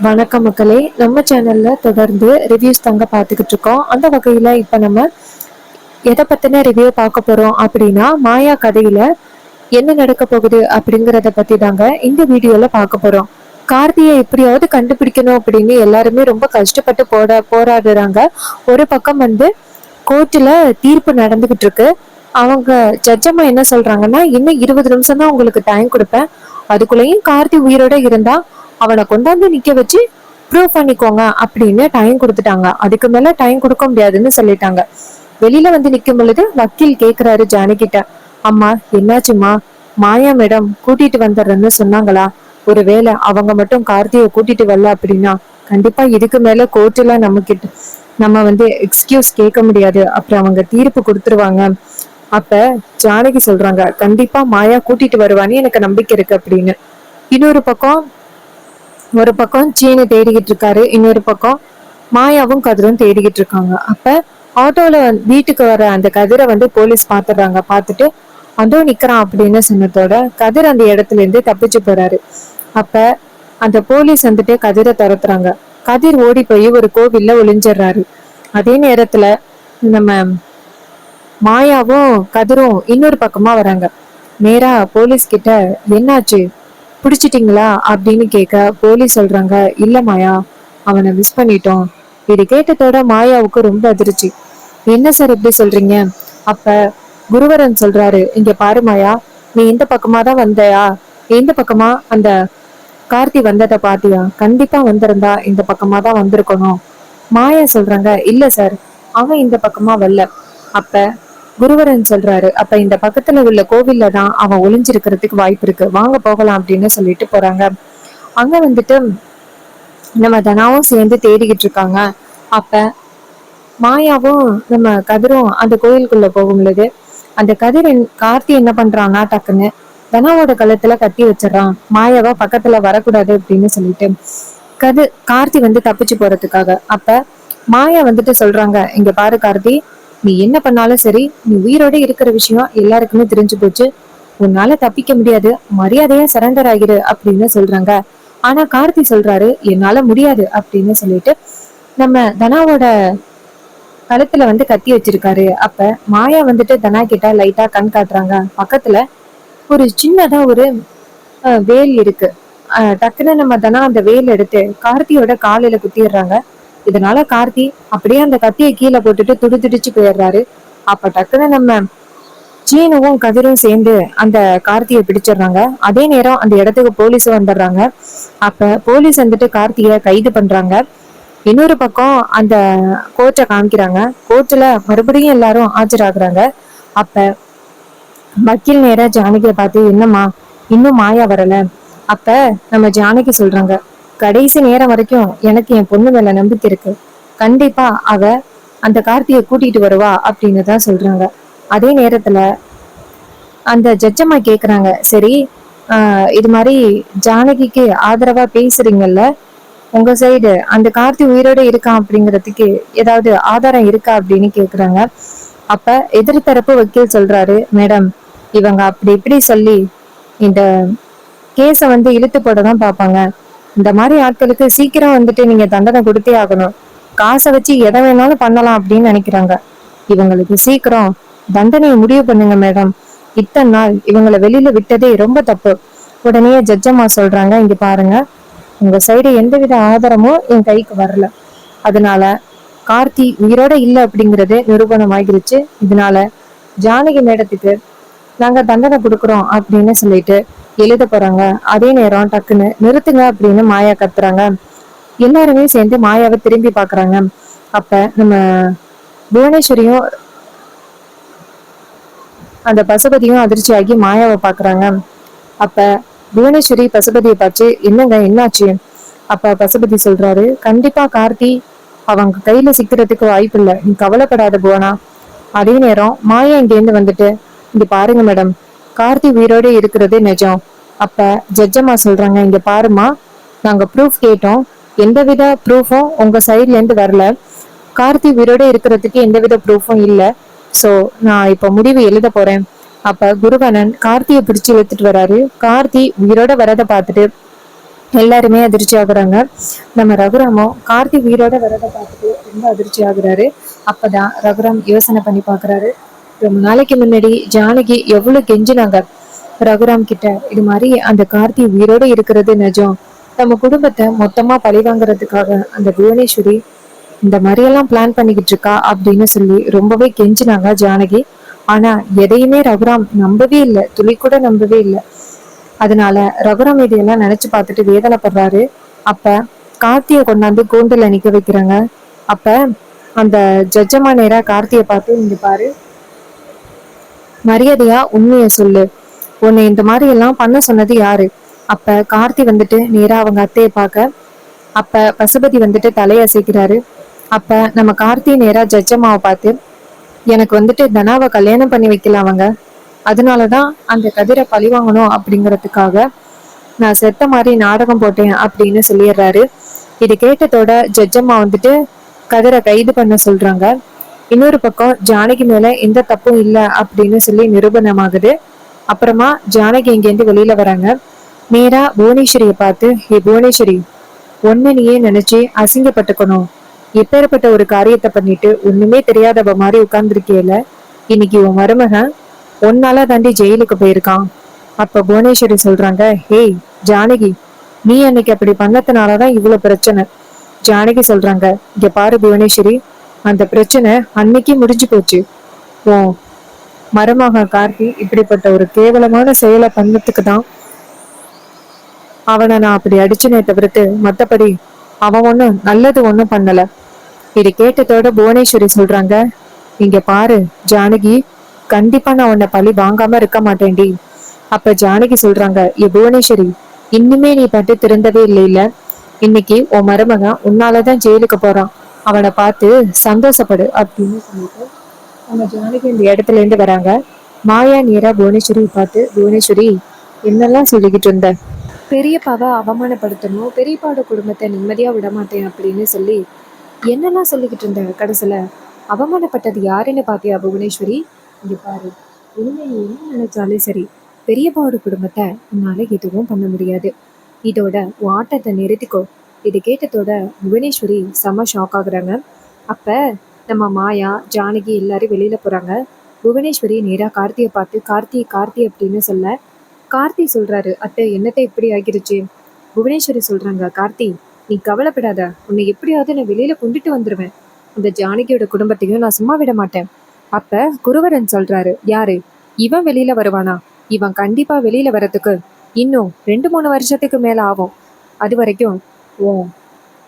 வணக்கம் மக்களே, நம்ம சேனல்ல தொடர்ந்து ரிவ்யூஸ் தாங்க பார்த்துக்கிட்டு இருக்கோம். அந்த வகையில இப்ப நம்ம எதை பத்தின ரிவ்யூ பார்க்க போறோம் அப்படின்னா, மாயா கதையில என்ன நடக்க போகுது அப்படிங்கறத பத்தி தாங்க இந்த வீடியோல பார்க்க போறோம். கார்த்தியை எப்படியாவது கண்டுபிடிக்கணும் அப்படின்னு எல்லாருமே ரொம்ப கஷ்டப்பட்டு போராடுறாங்க. ஒரு பக்கம் கோர்ட்டுல தீர்ப்பு நடந்துகிட்டு இருக்கு. அவங்க ஜட்ஜம்மா என்ன சொல்றாங்கன்னா, இன்னும் 20 நிமிஷம் தான் உங்களுக்கு டைம் கொடுப்பேன். அதுக்குள்ளேயும் கார்த்தி உயிரோட இருந்தா அவனை கொண்டாந்து நிக்க வச்சு ப்ரூவ் பண்ணிக்கோங்க அப்படின்னு டைம் கொடுத்துட்டாங்க. அதுக்கு மேல டைம் கொடுக்க முடியாதுன்னு சொல்லிட்டாங்க. வெளியில நிக்கும் பொழுது வக்கீல் கேக்குறாரு ஜானகிட்ட, அம்மா என்னாச்சுமா? மாயா மேடம் கூட்டிட்டு வந்துடுறேன்னு சொன்னாங்களா? ஒருவேளை அவங்க மட்டும் கார்த்தியை கூட்டிட்டு வரல அப்படின்னா கண்டிப்பா இதுக்கு மேல கோர்ட்டுல நம்ம எக்ஸ்கியூஸ் கேட்க முடியாது. அப்புறம் அவங்க தீர்ப்பு கொடுத்துருவாங்க. அப்ப ஜானகி சொல்றாங்க, கண்டிப்பா மாயா கூட்டிட்டு வருவான்னு எனக்கு நம்பிக்கை இருக்கு அப்படின்னு. இன்னொரு பக்கம் ஒரு பக்கம் சீனு தேடிக்கிட்டு இருக்காரு, இன்னொரு பக்கம் மாயாவும் கதிரும் தேடிக்கிட்டு இருக்காங்க. அப்ப ஆட்டோல வீட்டுக்கு வர அந்த கதிரை போலீஸ் பாத்துடுறாங்க. பார்த்துட்டு அதோ நிக்கிறான் அப்படின்னு சொன்னதோட கதிர் அந்த இடத்துல இருந்து தப்பிச்சு போறாரு. அப்ப அந்த போலீஸ் கதிரை துரத்துறாங்க. கதிர் ஓடி போய் ஒரு கோவில்ல ஒளிஞ்சிடுறாரு. அதே நேரத்துல நம்ம மாயாவும் கதிரும் இன்னொரு பக்கமா வராங்க. நேரா போலீஸ் கிட்ட, என்னாச்சு, பிடிச்சிட்டீங்களா அப்படின்னு கேட்க போலீஸ் சொல்றாங்க, இல்ல மாயா, அவனை மிஸ் பண்ணிட்டோம். இது கேட்டதோட மாயாவுக்கு ரொம்ப அதிர்ச்சி. என்ன சார் இப்படி சொல்றீங்க? அப்ப குருவரன் சொல்றாரு, இங்க பாரு மாயா, நீ இந்த பக்கமா தான் வந்தயா? இந்த பக்கமா அந்த கார்த்தி வந்ததை பாத்தியா? கண்டிப்பா வந்திருந்தா இந்த பக்கமா தான் வந்திருக்கணும். மாயா சொல்றாங்க, இல்ல சார், அவன் இந்த பக்கமா வரல. அப்ப குருவரன் சொல்றாரு, அப்ப இந்த பக்கத்துல உள்ள கோவில்ல தான் அவன் ஒளிஞ்சிருக்கிறதுக்கு வாய்ப்பு இருக்கு, வாங்க போகலாம் அப்படின்னு சொல்லிட்டு போறாங்க. அங்க நம்ம தனாவும் சேர்ந்து தேடிக்கிட்டு இருக்காங்க. அப்ப மாயாவும் நம்ம கதிரும் அந்த கோயிலுக்குள்ள போகும் பொழுது அந்த கார்த்தி என்ன பண்றான்னா, டக்குன்னு தனாவோட கழுத்துல கட்டி வச்சிடறான். மாயாவா பக்கத்துல வரக்கூடாது அப்படின்னு சொல்லிட்டு கார்த்தி தப்பிச்சு போறதுக்காக. அப்ப மாயா சொல்றாங்க, இங்க பாரு கார்த்தி, நீ என்ன பண்ணாலும் சரி, நீ உயிரோட இருக்கிற விஷயம் எல்லாருக்குமே தெரிஞ்சு போச்சு. உன்னால தப்பிக்க முடியாது, மரியாதையா சரண்டர் ஆகிரு அப்படின்னு சொல்றாங்க. ஆனா கார்த்தி சொல்றாரு, என்னால முடியாது அப்படின்னு சொல்லிட்டு நம்ம தனாவோட கழுத்துல கத்தி வச்சிருக்காரு. அப்ப மாயா தனா கிட்ட லைட்டா கண் காட்டுறாங்க. பக்கத்துல ஒரு சின்னதா ஒரு வேல் இருக்கு. டக்குன்னு நம்ம தனா அந்த வேல் எடுத்து கார்த்தியோட காலில குத்திடுறாங்க. இதனால கார்த்தி அப்படியே அந்த கத்தியை கீழே போட்டுட்டு துடிச்சு போயிடுறாரு. அப்ப டக்குன்னு நம்ம சீனுவும் கதிரும் சேர்ந்து அந்த கார்த்தியை பிடிச்சிடுறாங்க. அதே நேரம் அந்த இடத்துக்கு போலீஸும் வந்துடுறாங்க. அப்ப போலீஸ் கார்த்தியை கைது பண்றாங்க. இன்னொரு பக்கம் அந்த கோர்ட்டை காமிக்கிறாங்க. கோர்ட்ல மறுபடியும் எல்லாரும் ஆஜராகுறாங்க. அப்ப வக்கீல் நேரா ஜானகியை பார்த்து, என்னம்மா இன்னும் மாயா வரல? அப்ப நம்ம ஜானகி சொல்றாங்க, கடைசி நேரம் வரைக்கும் எனக்கு என் பொண்ணு மேல நம்பிக்கை இருக்கு, கண்டிப்பா அவ அந்த கார்த்தியை கூட்டிட்டு வருவா அப்படின்னு தான் சொல்றாங்க. அதே நேரத்துல அந்த ஜட்ஜம்மா கேக்குறாங்க, சரி, இது மாதிரி ஜானகிக்கு ஆதரவா பேசுறீங்கல்ல, உங்க சைடு அந்த கார்த்தி உயிரோட இருக்கான் அப்படிங்கறதுக்கு ஏதாவது ஆதாரம் இருக்கா அப்படின்னு கேக்குறாங்க. அப்ப எதிர்த்தரப்பு வக்கீல் சொல்றாரு, மேடம், இவங்க அப்படி இப்படி சொல்லி இந்த கேஸ இழுத்து போட தான் பாப்பாங்க. இந்த மாதிரி ஆட்களுக்கு சீக்கிரம் நீங்க தண்டனை கொடுத்தே ஆகணும். காசை வச்சு எதை வேணாலும் பண்ணலாம் அப்படின்னு நினைக்கிறாங்க. இவங்களுக்கு சீக்கிரம் தண்டனையை முடிவு பண்ணுங்க மேடம். இத்தனை நாள் இவங்களை வெளியில விட்டதே ரொம்ப தப்பு. உடனே ஜட்ஜம்மா சொல்றாங்க, இங்க பாருங்க, உங்க சைடு எந்தவித ஆதாரமும் என் கைக்கு வரல. அதனால கார்த்தி உயிரோட இல்லை அப்படிங்கிறது நிரூபணம் ஆகிருச்சு. இதனால ஜானகி மேடத்துக்கு நாங்க தண்டனை கொடுக்குறோம் அப்படின்னு சொல்லிட்டு எழுத போறாங்க. அதே நேரம் டக்குன்னு நிறுத்துங்க அப்படின்னு மாயா கத்துறாங்க. எல்லாருமே சேர்ந்து மாயாவை திரும்பி பாக்குறாங்க. அப்ப நம்ம புவனேஸ்வரியும் அந்த பசுபதியும் அதிர்ச்சியாகி மாயாவை பாக்குறாங்க. அப்ப புவனேஸ்வரி பசுபதியை பார்த்து, என்னங்க என்னாச்சு? அப்ப பசுபதி சொல்றாரு, கண்டிப்பா கார்த்தி அவங்க கையில சிக்கிறதுக்கு வாய்ப்பு இல்லை, நீ கவலைப்படாத புவனா. அதே நேரம் மாயா இங்கேருந்து இங்க பாருங்க மேடம், கார்த்தி உயிரோட இருக்கிறது நிஜம். அப்ப ஜட்ஜம்மா சொல்றாங்க, இங்க பாருமா, நாங்க ப்ரூஃப் கேட்டோம், எந்தவித ப்ரூஃபும் உங்க சைட்ல இருந்து வரல. கார்த்தி உயிரோட இருக்கிறதுக்கு எந்தவித ப்ரூஃபும் இல்ல. சோ நான் இப்ப முடிவு எழுத போறேன். அப்ப குருவனன் கார்த்தியை பிடிச்சு இழுத்துட்டு வராரு. கார்த்தி உயிரோட வரதை பார்த்துட்டு எல்லாருமே அதிர்ச்சி ஆகுறாங்க. நம்ம ரகுராமும் கார்த்தி உயிரோட வரதை பார்த்துட்டு ரொம்ப அதிர்ச்சி ஆகுறாரு. அப்பதான் ரகுராம் யோசனை பண்ணி பாக்குறாரு. ரொம்ப நாளைக்கு முன்னாடி ஜானகி எவ்வளவு கெஞ்சினாங்க ரகுராம் கிட்ட, இது மாதிரி அந்த கார்த்தி உயிரோட இருக்கிறது நிஜம், நம்ம குடும்பத்தை மொத்தமா பழி வாங்குறதுக்காக அந்த புவனேஸ்வரி இந்த மாதிரி எல்லாம் பிளான் பண்ணிக்கிட்டு இருக்கா அப்படின்னு சொல்லி ரொம்பவே கெஞ்சினாங்க ஜானகி. ஆனா எதையுமே ரகுராம் நம்பவே இல்லை, துளி கூட நம்பவே இல்லை. அதனால ரகுராம் இதையெல்லாம் நினைச்சு பார்த்துட்டு வேதனைப்படுறாரு. அப்ப கார்த்திய கொண்டாந்து கூண்டுல நிக்க வைக்கிறாங்க. அப்ப அந்த ஜட்ஜம்மா நேரா கார்த்திய பார்த்து, இங்க பாரு, மரியாதையா உண்மைய சொல்லு, உன்னை இந்த மாதிரி எல்லாம் பண்ண சொன்னது யாரு? அப்ப கார்த்தி வந்துட்டு நேரா அவங்க அத்தையை பார்க்க, அப்ப பசுபதி வந்துட்டு தலையசைக்கிறாரு. அப்ப நம்ம கார்த்தி நேரா ஜட்ஜம்மாவை பார்த்து, எனக்கு வந்துட்டு தனாவை கல்யாணம் பண்ணி வைக்கல அவங்க, அதனாலதான் அந்த கதிரை பழி வாங்கணும் அப்படிங்கறதுக்காக நான் செத்த மாதிரி நாடகம் போட்டேன் அப்படின்னு சொல்லிடுறாரு. இது கேட்டதோட ஜட்ஜம்மா வந்துட்டு கதிரை கைது பண்ண சொல்றாங்க. இன்னொரு பக்கம் ஜானகி மேல எந்த தப்பும் இல்லை அப்படின்னு சொல்லி நிரூபணமாகுது. அப்புறமா ஜானகி இங்கேருந்து வெளியில வராங்க. நேரா புவனேஸ்வரிய பார்த்து, ஏ புவனேஸ்வரி, ஒன்னு நீயே நினைச்சு அசிங்கப்பட்டுக்கணும், எப்பேற்பட்ட ஒரு காரியத்தை பண்ணிட்டு ஒண்ணுமே தெரியாதவ மாதிரி உட்கார்ந்துருக்கேல, இன்னைக்கு உன் மருமகன் ஒன்னால தாண்டி ஜெயிலுக்கு போயிருக்கான். அப்ப புவனேஸ்வரி சொல்றாங்க, ஹேய் ஜானகி, நீ அன்னைக்கு அப்படி பண்ணதுனாலதான் இவ்வளவு பிரச்சனை. ஜானகி சொல்றாங்க, இங்க பாரு புவனேஸ்வரி, அந்த பிரச்சனை அன்னைக்கு முடிஞ்சு போச்சு. ஓ மருமகன் கார்த்தி இப்படிப்பட்ட ஒரு கேவலமான செயலை பண்ணதுக்கு தான் அவனை நான் அப்படி அடிச்சுனே தவிர்த்து மத்தபடி அவன் ஒண்ணும் நல்லது ஒண்ணும் பண்ணல. இது கேட்டதோட புவனேஸ்வரி சொல்றாங்க, இங்க பாரு ஜானகி, கண்டிப்பா நான் உன்னை பழி வாங்காம இருக்க மாட்டேன்டி. அப்ப ஜானகி சொல்றாங்க, ஏ புவனேஸ்வரி, இன்னுமே நீ பட்டு திருந்தவே இல்லையில, இன்னைக்கு உன் மருமகன் உன்னாலதான் ஜெயிலுக்கு போறான், அவனை பார்த்து சந்தோஷப்படு அப்படின்னு சொல்லிட்டு நம்ம ஜானகி இந்த இடத்துல இருந்து வராங்க. மாயா நேரா புவனேஸ்வரி பார்த்து, புவனேஸ்வரி, என்னெல்லாம் சொல்லிக்கிட்டு இருந்த, பெரியப்பாவை அவமானப்படுத்தணும், பெரியப்பாவோட குடும்பத்தை நிம்மதியா விட மாட்டேன் அப்படின்னு சொல்லி என்னெல்லாம் சொல்லிக்கிட்டு இருந்த, கடைசியில அவமானப்பட்டது யாருன்னு பாத்தியா புவனேஸ்வரி? இங்க பாரு, இனிமே நீ என்ன நினைச்சாலும் சரி, பெரியப்பாவோட குடும்பத்தை உன்னால எதுவும் பண்ண முடியாது, இதோட உன் ஆட்டத்தை நிறுத்திக்கோ. இது கேட்டதோட புவனேஸ்வரி செம ஷாக் ஆகுறாங்க. அப்ப நம்ம மாயா ஜானகி எல்லாரும் வெளியில போறாங்க. புவனேஸ்வரி நேரா கார்த்தியை பார்த்து, கார்த்தி கார்த்தி அப்படின்னு சொல்ல, கார்த்தி சொல்றாரு, அத்தை என்னத்தை இப்படி ஆகிருச்சு? புவனேஸ்வரி சொல்றாங்க, கார்த்தி நீ கவலைப்படாத, உன்னை எப்படியாவது நான் வெளியில கொண்டுட்டு வந்துருவேன், இந்த ஜானகியோட குடும்பத்தையும் நான் சும்மா விட மாட்டேன். அப்ப குருவரன் சொல்றாரு, யாரு இவன் வெளியில வருவானா? இவன் கண்டிப்பா வெளியில வர்றதுக்கு இன்னும் 2-3 வருஷத்துக்கு மேல ஆகும். அது வரைக்கும் ஓ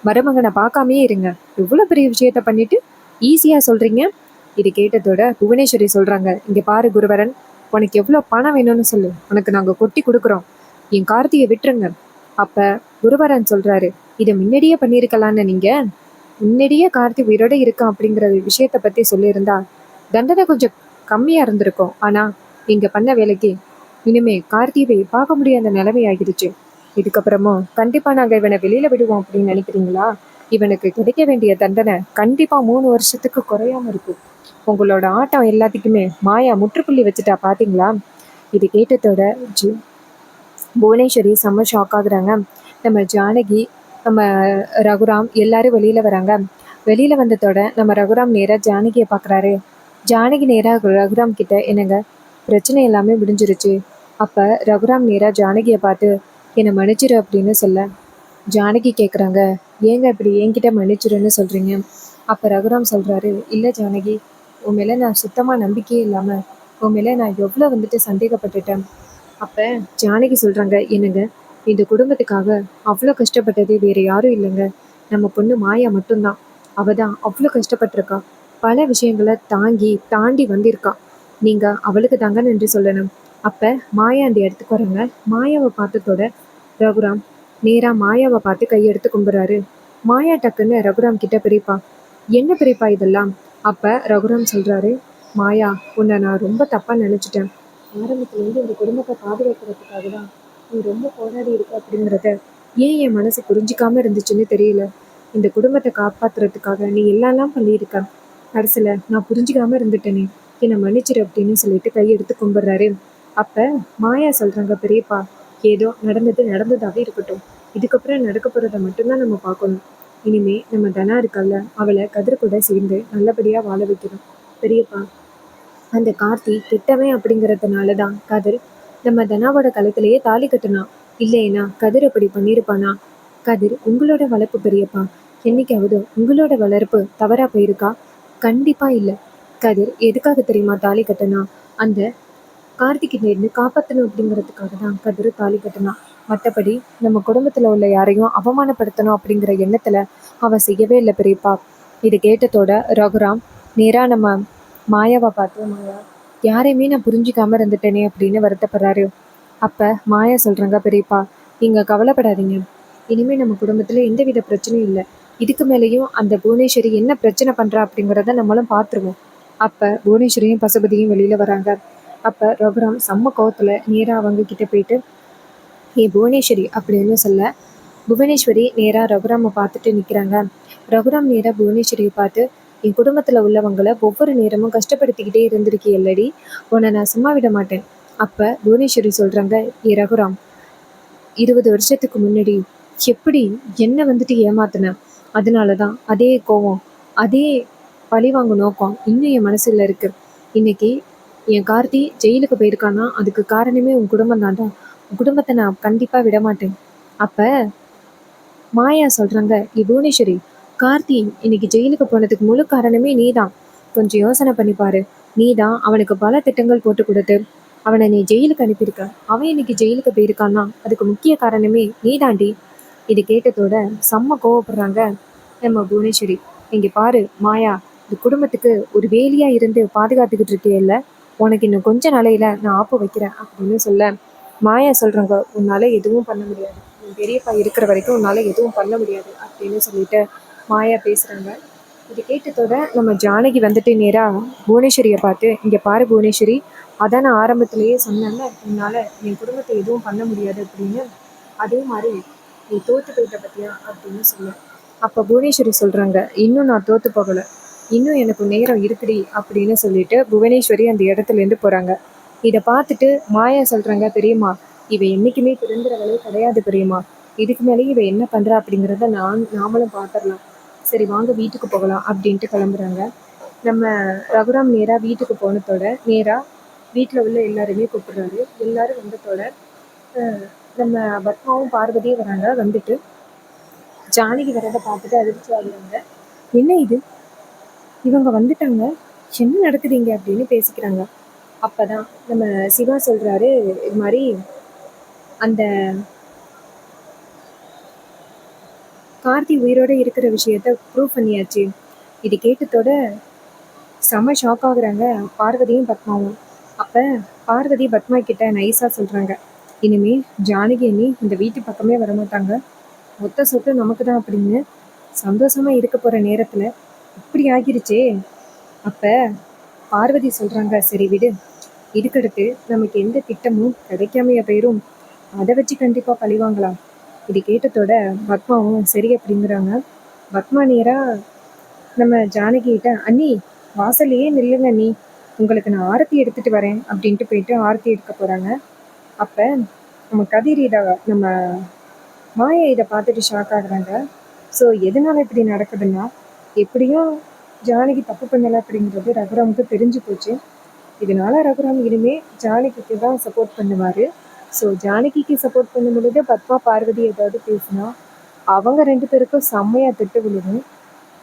மருமகனை பார்க்காமயே இருங்க. இவ்வளவு பெரிய விஷயத்த பண்ணிட்டு ஈஸியா சொல்றீங்க? இது கேட்டதோட புவனேஸ்வரி சொல்றாங்க, இங்க பாரு குருவரன், உனக்கு எவ்வளவு பணம் வேணும்னு சொல்லு, உனக்கு நாங்க கொட்டி கொடுக்குறோம், என் கார்த்தியை விட்டுருங்க. அப்ப குருவரன் சொல்றாரு, இதை முன்னாடியே பண்ணிருக்கலான்னு, நீங்க முன்னாடியே கார்த்தி உயிரோட இருக்கான் அப்படிங்கிற விஷயத்த பத்தி சொல்லியிருந்தா தண்டனை கொஞ்சம் கம்மியா இருந்திருக்கும். ஆனா நீங்க பண்ண வேலைக்கு இனிமே கார்த்தியை பார்க்க முடியாத நிலைமை ஆகிடுச்சு. இதுக்கப்புறமும் கண்டிப்பா நாங்க இவனை வெளியில விடுவோம் அப்படின்னு நினைக்கிறீங்களா? இவனுக்கு கிடைக்க வேண்டிய தண்டனை கண்டிப்பா 3 வருஷத்துக்கு குறையாம இருக்கும். உங்களோட ஆட்டம் எல்லாத்துக்குமே மாயா முற்றுப்புள்ளி வச்சுட்டா பாத்தீங்களா? இது கேட்டதோட புவனேஸ்வரி செம்ம ஷாக் ஆகுறாங்க. நம்ம ஜானகி, நம்ம ரகுராம் எல்லாரும் வெளியில வராங்க. வெளியில வந்ததோட நம்ம ரகுராம் நேரா ஜானகியை பாக்குறாரு. ஜானகி நேரா ரகுராம் கிட்ட, என்னங்க பிரச்சனை எல்லாமே முடிஞ்சிருச்சு. அப்ப ரகுராம் நேரா ஜானகியை பார்த்து, என்னை மன்னிச்சிரு அப்படின்னு சொல்ல, ஜானகி கேக்குறாங்க, ஏங்க இப்படி என்கிட்ட மன்னிச்சிருன்னு சொல்றீங்க? அப்ப ரகுராம் சொல்றாரு, இல்ல ஜானகி, உன் மேல நான் சுத்தமா நம்பிக்கையே இல்லாம உன் மேல நான் எவ்வளவு வந்துட்டு சந்தேகப்பட்டுட்டேன். அப்ப ஜானகி சொல்றாங்க, என்னங்க இந்த குடும்பத்துக்காக அவ்வளோ கஷ்டப்பட்டது வேற யாரும் இல்லைங்க, நம்ம பொண்ணு மாயா மட்டும்தான். அவ தான் அவ்வளோ கஷ்டப்பட்டிருக்கா, பல விஷயங்களை தாண்டி வந்திருக்கா, நீங்க அவளுக்கு தாங்க நன்றி சொல்லணும். அப்ப மாயா அந்த இடத்துக்கு வராங்க. மாயாவை பார்த்ததோட ரகுராம் நேரா மாயாவை பார்த்து கையெடுத்து கும்பிடுறாரு. மாயா டக்குன்னு ரகுராம் கிட்ட, பெரியப்பா என்ன பெரியப்பா இதெல்லாம்? அப்ப ரகுராம் சொல்றாரு, மாயா, உன்னை நான் ரொம்ப தப்பா நினைச்சிட்டேன். ஆரம்பத்துலேருந்து இந்த குடும்பத்தை பாதுகாக்கிறதுக்காக தான் நீ ரொம்ப போராடி இருக்க அப்படிங்கிறத ஏன் என் மனசு புரிஞ்சிக்காம இருந்துச்சுன்னு தெரியல. இந்த குடும்பத்தை காப்பாத்துறதுக்காக நீ எல்லாம் பண்ணியிருக்க, கடைசியில நான் புரிஞ்சிக்காம இருந்துட்டேனே, என்னை மன்னிச்சிரு அப்படின்னு சொல்லிட்டு கையெடுத்து கும்பிடுறாரு. அப்ப மாயா சொல்றாங்க, பெரியப்பா ஏதோ நடந்தது நடந்ததாவே இருக்கட்டும், இதுக்கப்புறம் நடக்க போகிறத மட்டும்தான் நம்ம பார்க்கணும். இனிமே நம்ம தனா இருக்கல்ல, அவளை கதிர் கூட சேர்ந்து நல்லபடியாக வாழ வைக்கணும். பெரியப்பா, அந்த கார்த்தி கெட்டவன் அப்படிங்கிறதுனால தான் கதிர் நம்ம தனாவோட கழுத்திலேயே தாலி கட்டுனான். இல்லைனா கதிர் அப்படி பண்ணியிருப்பானா? கதிர் உங்களோட வளர்ப்பு பெரியப்பா. என்னைக்காவது உங்களோட வளர்ப்பு தவறா போயிருக்கா? கண்டிப்பா இல்லை. கதிர் எதுக்காக தெரியுமா தாலி கட்டுனா? அந்த கார்த்திகிட்டேருந்து காப்பாற்றணும் அப்படிங்கிறதுக்காக தான் கதிர் தாலி கட்டுனான். மற்றபடி நம்ம குடும்பத்தில் உள்ள யாரையும் அவமானப்படுத்தணும் அப்படிங்கிற எண்ணத்தில் அவள் செய்யவே இல்லை பெரியப்பா. இது கேட்டதோட ரகுராம் நேராக நம்ம மாயாவை பார்த்து, மாயா, யாரையுமே நான் புரிஞ்சிக்காம இருந்துட்டேனே அப்படின்னு வருத்தப்படுறாரு. அப்போ மாயா சொல்கிறாங்க, பெரியப்பா நீங்கள் கவலைப்படாதீங்க. இனிமேல் நம்ம குடும்பத்தில் எந்தவித பிரச்சனையும் இல்லை. இதுக்கு மேலேயும் அந்த புவனேஸ்வரி என்ன பிரச்சனை பண்ணுறா அப்படிங்கிறத நம்மளும் பார்த்துருவோம். அப்போ புவனேஸ்வரியும் பசுபதியும் வெளியில் வராங்க. அப்போ ரகுராம் செம்ம கோவத்தில் நேராக அவங்க கிட்ட போயிட்டு, ஏ புவனேஸ்வரி அப்படின்னு சொல்ல, புவனேஸ்வரி நேராக ரகுராமை பார்த்துட்டு நிற்கிறாங்க. ரகுராம் நேராக புவனேஸ்வரியை பார்த்து, என் குடும்பத்தில் உள்ளவங்களை ஒவ்வொரு நேரமும் கஷ்டப்படுத்திக்கிட்டே இருந்திருக்கியல்லடி, உன்னை நான் சும்மா விட மாட்டேன். அப்போ புவனேஸ்வரி சொல்கிறாங்க, ஏ ரகுராம், 20 வருஷத்துக்கு முன்னாடி எப்படி என்னை வந்துட்டு ஏமாத்தின, அதனால தான் அதே கோவம், அதே பழிவாங்க நோக்கம் இன்னும் என் மனசில் இருக்குது. இன்னைக்கு என் கார்த்தி ஜெயிலுக்கு போயிருக்கான்னா அதுக்கு காரணமே உன் குடும்பம் தான்டா. உன் குடும்பத்தை நான் கண்டிப்பாக விட மாட்டேன். அப்போ மாயா சொல்கிறாங்க, புவனேஸ்வரி, கார்த்தி இன்னைக்கு ஜெயிலுக்கு போனதுக்கு முழு காரணமே நீ தான். கொஞ்சம் யோசனை பண்ணிப்பாரு. நீ தான் அவனுக்கு பல திட்டங்கள் போட்டு கொடுத்து அவனை நீ ஜெயிலுக்கு அனுப்பியிருக்க. அவன் இன்னைக்கு ஜெயிலுக்கு போயிருக்கான்னா அதுக்கு முக்கிய காரணமே நீ தாண்டி. இது கேட்டதோட செம்ம கோவப்படுறாங்க நம்ம புவனேஸ்வரி. இங்கே பாரு மாயா, இந்த குடும்பத்துக்கு ஒரு வேலியாக இருந்து பாதுகாத்துக்கிட்டு இருக்கேல்ல, உனக்கு இன்னும் கொஞ்ச நாளையில நான் ஆப்பு வைக்கிறேன் அப்படின்னு சொல்ல, மாயா சொல்கிறாங்க, உன்னால் எதுவும் பண்ண முடியாது. உன் பெரியப்பா இருக்கிற வரைக்கும் உன்னால் எதுவும் பண்ண முடியாது அப்படின்னு சொல்லிட்டு மாயா பேசுகிறாங்க. இது கேட்டதோட நம்ம ஜானகி வந்துட்டு நேராக புவனேஸ்வரியை பார்த்து, இங்கே பாரு புவனேஸ்வரி, அதான் நான் ஆரம்பத்திலேயே சொன்னேன்ல, உன்னால் என் குடும்பத்தை எதுவும் பண்ண முடியாது அப்படின்னு. அதே மாதிரி நீ தோற்று போயிட்ட பற்றியா அப்படின்னு சொல்ல, அப்போ புவனேஸ்வரி சொல்கிறாங்க, இன்னும் நான் தோற்று போகலை, இன்னும் எனக்கு நேரம் இருக்குடி அப்படின்னு சொல்லிட்டு புவனேஸ்வரி அந்த இடத்துலேருந்து போகிறாங்க. இதை பார்த்துட்டு மாயா சொல்கிறாங்க, பெரியம்மா, இவ என்றைக்குமே திருந்துறவளே கிடையாது பெரியம்மா. இதுக்கு மேலேயும் இவ என்ன பண்ணுறா அப்படிங்கிறத நாமளும் பார்த்துடலாம். சரி வாங்க வீட்டுக்கு போகலாம் அப்படின்ட்டு கிளம்புறாங்க. நம்ம ரகுராம் நேராக வீட்டுக்கு போனதோட நேராக வீட்டில் உள்ள எல்லாருமே கூப்பிடுறாரு. எல்லாரும் வந்ததோட நம்ம பத்மாவும் பார்வதியும் வராங்க. வந்துட்டு ஜானகி வரதை பார்த்துட்டு அதிர்ச்சி ஆகுறாங்க. என்ன இது, இவங்க வந்துட்டாங்க, என்ன நடக்குதுங்க அப்படின்னு பேசிக்கிறாங்க. அப்போதான் நம்ம சிவா சொல்கிறாரு, இது மாதிரி அந்த கார்த்தி உயிரோடு இருக்கிற விஷயத்த ப்ரூவ் பண்ணியாச்சு. இது கேட்டதோட செம ஷாக் ஆகுறாங்க பார்வதியும் பத்மாவும். அப்போ பார்வதி பத்மா கிட்ட நைஸாக சொல்கிறாங்க, இனிமே ஜானகி அண்ணி இந்த வீட்டு பக்கமே வரமாட்டாங்க, மொத்த சொத்து நமக்கு தான் அப்படின்னு. சந்தோஷமாக இருக்க போகிற நேரத்தில் இப்படி ஆகிருச்சே. அப்போ பார்வதி சொல்கிறாங்க, சரி விடு, இதுக்கடுத்து நமக்கு எந்த திட்டமும் கிடைக்காமைய போயிரும், அதை வச்சு கண்டிப்பாக பழிவாங்கலாம். இது கேட்டதோட பத்மாவும் சரி அப்படிங்கிறாங்க. பத்மா நேராக நம்ம ஜானகிட்ட, அண்ணி வாசல்லையே நில்லுங்க அண்ணி, உங்களுக்கு நான் ஆரத்தி எடுத்துகிட்டு வரேன் அப்படின்ட்டு போயிட்டு ஆரத்தி எடுக்க போகிறாங்க. அப்போ நம்ம கதிர் நம்ம மாயா இதை பார்த்துட்டு ஷாக் ஆகுறாங்க. ஸோ எதனால இப்படி நடக்குதுன்னா, எப்படியும் ஜானகி தப்பு பண்ணலை அப்படிங்கிறது ரகுராமுக்கு தெரிஞ்சு போச்சு. இதனால ரகுராம் இனிமே ஜானகிக்கு தான் சப்போர்ட் பண்ணுவார். ஸோ ஜானகிக்கு சப்போர்ட் பண்ணும் பொழுது பத்மா பார்வதி ஏதாவது பேசினா அவங்க 2 பேருக்கும் செம்மையாக திட்டு விழுவும்.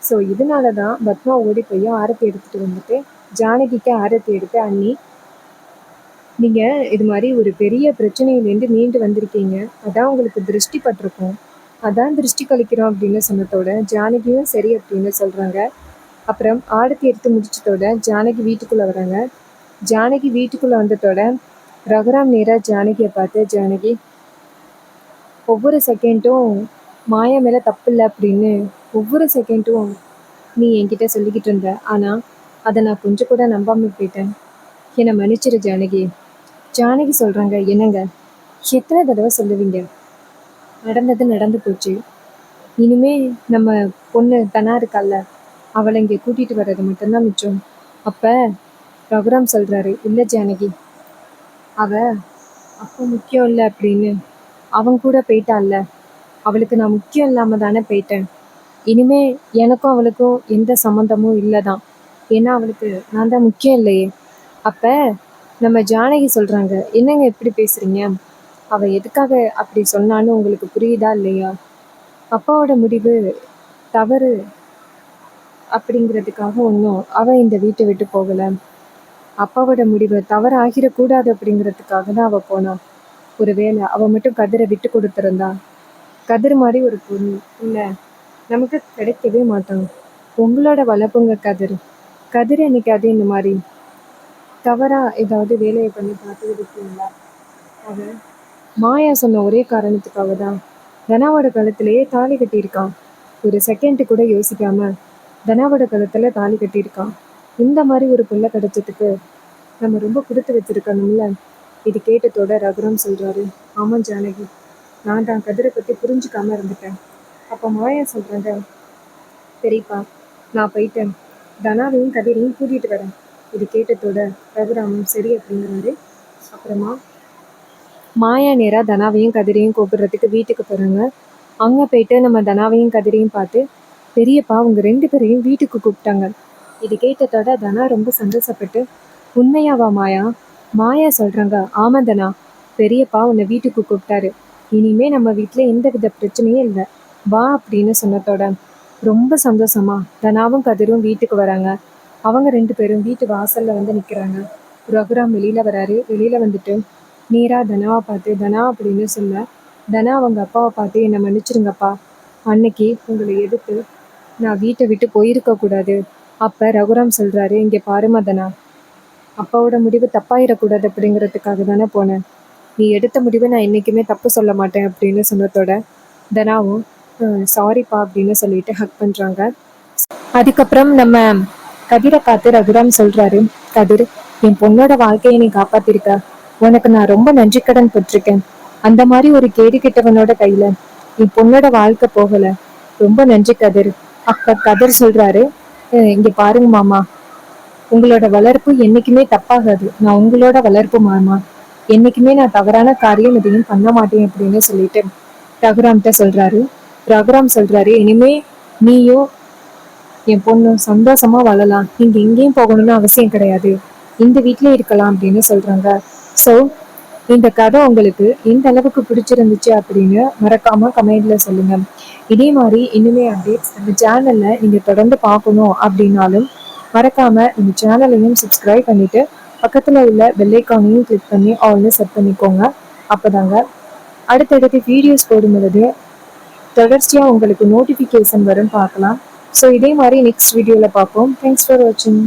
ஸோ இதனால தான் பத்மா ஓடி போய் ஆரத்தி எடுத்துகிட்டு வந்துட்டு ஜானகிக்கு ஆரத்தி எடுத்து, அண்ணி நீங்கள் இது மாதிரி ஒரு பெரிய பிரச்சனையிலேருந்து மீண்டு வந்திருக்கீங்க, அதான் உங்களுக்கு திருஷ்டி பட்டிருக்கும், அதான் திருஷ்டி கழிக்கிறோம் அப்படின்னு சொன்னதோட ஜானகியும் சரி அப்படின்னு சொல்கிறாங்க. அப்புறம் ஆரத்தி எடுத்து முடிச்சதோட ஜானகி வீட்டுக்குள்ளே வராங்க. ஜானகி வீட்டுக்குள்ளே வந்ததோட ரகுராம் நேராக ஜானகியை பார்த்து, ஜானகி, ஒவ்வொரு செகண்டும் மாயா மேலே தப்பு இல்லை அப்படின்னு ஒவ்வொரு செகண்டும் நீ என்கிட்ட சொல்லிக்கிட்டு இருந்த, ஆனால் அதை நான் கொஞ்சம் கூட நம்பாமல் போயிட்டேன், என்னை மன்னிச்சிரு ஜானகி. ஜானகி சொல்கிறாங்க, என்னங்க எத்தனை தடவை சொல்லுவீங்க, நடந்தது நடந்து போச்சு, இனிமே நம்ம பொண்ணு தனா இருக்கால, அவளை இங்கே கூட்டிகிட்டு வர்றது மட்டும்தான் மிச்சம். அப்போ ரகுராம் சொல்கிறாரு, இல்லை ஜானகி, அவ அப்போ முக்கியம் இல்லை அப்படின்னு அவங்க கூட போயிட்டால, அவளுக்கு நான் முக்கியம் இல்லாம தானே போயிட்டேன். இனிமே எனக்கும் அவளுக்கும் எந்த சம்மந்தமும் இல்லதான். ஏன்னா அவளுக்கு நான் தான் முக்கியம் இல்லையே. அப்ப நம்ம ஜானகி சொல்றாங்க, என்னங்க இப்படி பேசுறீங்க? அவ எதுக்காக அப்படி சொன்னான்னு உங்களுக்கு புரியுதா இல்லையா? அப்பாவோட முடிவு தவறு அப்படிங்கிறதுக்காக ஒன்றும் அவ இந்த வீட்டை விட்டு போகல. அப்பாவோட முடிவு தவறு ஆகிடக்கூடாது அப்படிங்கிறதுக்காக தான் அவ போனா. ஒருவேளை அவ மட்டும் கதிரை விட்டு கொடுத்திருந்தா, கதிர் மாதிரி ஒரு பொண்ணு இல்ல நமக்கு கிடைக்கவே மாட்டாங்க. உங்களோட வளர்ப்புங்க கதிர். கதிர் என்னைக்காவது இந்த மாதிரி தவறா ஏதாவது வேலையை பண்ணி பார்த்து இருக்கீங்களா? அவ மாயா சொன்ன ஒரே காரணத்துக்காக தான் தனாவோட கழுத்திலேயே தாலி கட்டியிருக்கான். ஒரு செகண்ட் கூட யோசிக்காம தனாவோட கழுத்துல தாலி கட்டியிருக்கான். இந்த மாதிரி ஒரு புள்ள கிடைச்சதுக்கு நம்ம ரொம்ப கொடுத்து வச்சிருக்கணும்ல. இது கேட்டதோட ரகுராம் சொல்றாரு, ஆமா ஜானகி, நான் தான் கதிரை பத்தி புரிஞ்சுக்காம இருந்துட்டேன். அப்ப மாயா சொல்றாங்க, சரிப்பா, நான் போயிட்டேன், தனாவையும் கதிரையும் கூட்டிட்டு வரேன். இது கேட்டதோட ரகுராமும் சரி அப்படிங்கிறாரு. அப்புறமா மாயா நேரா தனாவையும் கதிரையும் கூப்பிடுறதுக்கு வீட்டுக்கு போறாங்க. அங்க போயிட்டு நம்ம தனாவையும் கதிரையும் பார்த்து, பெரியப்பா உங்க 2 பேரையும் வீட்டுக்கு கூப்பிட்டாங்க. இது கேட்டதோட தனா ரொம்ப சந்தோஷப்பட்டு, உண்மையாவா மாயா? மாயா சொல்றாங்க, ஆமா தனா, பெரியப்பா உன்னை வீட்டுக்கு கூப்பிட்டாரு. இனிமே நம்ம வீட்டுல எந்த வித பிரச்சனையும் இல்லை, வா அப்படின்னு சொன்னதோட ரொம்ப சந்தோஷமா தனாவும் கதிரும் வீட்டுக்கு வராங்க. அவங்க 2 பேரும் வீட்டு வாசல்ல வந்து நிக்கிறாங்க. ரகுராம் வெளியில வராரு. வெளியில வந்துட்டு நேரா தனாவை பார்த்து, தனா அப்படின்னு சொல்ல, தனா அவங்க அப்பாவை பார்த்து, என்னை மன்னிச்சிருங்கப்பா, அன்னைக்கு உங்களை எதிர்த்து நான் வீட்டை விட்டு போயிருக்க கூடாது. அப்ப ரகுராம் சொல்றாரு, இங்க பாருமா தனா, அப்பாவோட முடிவு தப்பாயிடக்கூடாது அப்படிங்கிறதுக்காக தானே போனேன். நீ எடுத்த முடிவை நான் என்னைக்குமே தப்பு சொல்ல மாட்டேன் அப்படின்னு சொன்னதோட தனாவும் சாரிப்பா அப்படின்னு சொல்லிட்டு ஹக் பண்றாங்க. அதுக்கப்புறம் நம்ம கதிரை பார்த்து ரகுராம் சொல்றாரு, கதிர், என் பொண்ணோட வாழ்க்கையை நீ காப்பாத்திருக்க, உனக்கு நான் ரொம்ப நன்றி கடன் பட்டிருக்கேன். அந்த மாதிரி ஒரு கேடு கெட்டவனோட கையில என் பொண்ணோட வாழ்க்கை போகல, ரொம்ப நன்றி கதிர். அப்ப கதிர் சொல்றாரு, இங்க பாருங்க மாமா, உங்களோட வளர்ப்பு என்னைக்குமே தப்பாகாது. நான் உங்களோட வளர்ப்பு மாமா, என்னைக்குமே நான் தவறான காரியம் எதையும் பண்ண மாட்டேன் அப்படின்னு சொல்லிட்டு ரகுராம்கிட்ட சொல்றாரு. ரகுராம் சொல்றாரு, இனிமே நீயும் என் பொண்ணு சந்தோஷமா வாழலாம், நீங்க எங்கேயும் போகணும்னு அவசியம் கிடையாது, இந்த வீட்லயே இருக்கலாம் அப்படின்னு சொல்றாங்க. ஸோ இந்த கதை உங்களுக்கு எந்த அளவுக்கு பிடிச்சிருந்துச்சு அப்படின்னு மறக்காம கமெண்ட்ல சொல்லுங்க. இதே மாதிரி இனிமே அப்டேட்ஸ் நம்ம சேனல்ல நீங்க தொடர்ந்து பார்க்கணும் அப்படின்னாலும் மறக்காம இந்த சேனலையும் சப்ஸ்கிரைப் பண்ணிட்டு பக்கத்துல உள்ள பெல் ஐகானையும் கிளிக் பண்ணி ஆல்னு செட் பண்ணிக்கோங்க. அப்பதாங்க அடுத்தடுத்து வீடியோஸ் போடும்பொழுது தொடர்ச்சியா உங்களுக்கு நோட்டிஃபிகேஷன் வரும் பார்க்கலாம். ஸோ இதே மாதிரி நெக்ஸ்ட் வீடியோல பார்ப்போம். தேங்க்ஸ் ஃபார் வாட்சிங்.